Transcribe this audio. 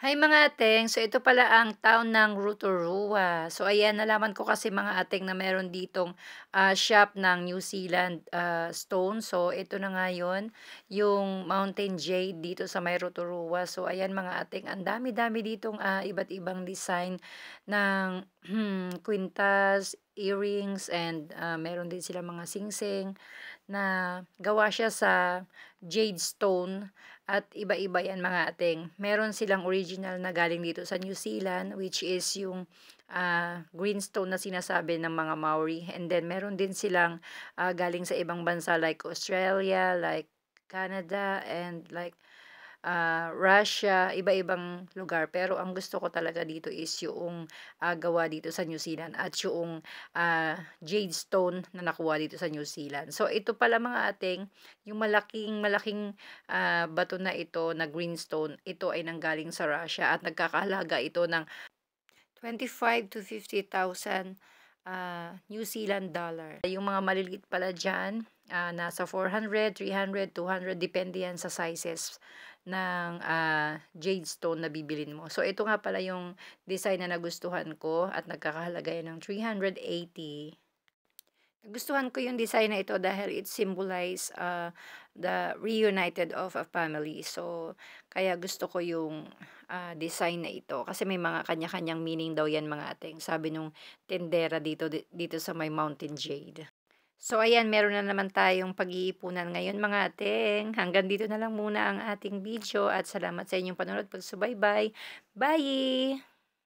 Hi mga ateng, so ito pala ang town ng Rotorua. So ayan, nalaman ko kasi mga ateng na meron ditong shop ng New Zealand stone. So ito na nga yun, yung Mountain Jade dito sa may Rotorua. So ayan mga ateng, ang dami-dami ditong iba't ibang design ng kwintas, earrings, and meron din sila mga singsing na gawa siya sa jade stone at iba-iba yan mga ating. Meron silang original na galing dito sa New Zealand, which is yung greenstone na sinasabi ng mga Maori. And then meron din silang galing sa ibang bansa like Australia, like Canada, and like Russia, iba-ibang lugar. Pero ang gusto ko talaga dito is yung gawa dito sa New Zealand at yung jade stone na nakuha dito sa New Zealand. So ito pala mga ating, yung malaking bato na ito na greenstone, ito ay nanggaling sa Russia at nagkakahalaga ito ng 25 to 50,000 New Zealand dollar. Yung mga maliliit pala dyan, nasa 400, 300, 200, depende yan sa sizes ng jade stone na bibilin mo. So, ito nga pala yung design na nagustuhan ko at nagkakahalaga yan ng 380. Nagustuhan ko yung design na ito dahil it symbolize the reunited of a family. So, kaya gusto ko yung design na ito. Kasi may mga kanya-kanyang meaning daw yan mga ating. Sabi nung tendera dito sa may Mountain Jade. So, ayan, meron na naman tayong pag-iipunan ngayon mga ating. Hanggang dito na lang muna ang ating video at salamat sa inyong panonood, pagsubaybay. Bye!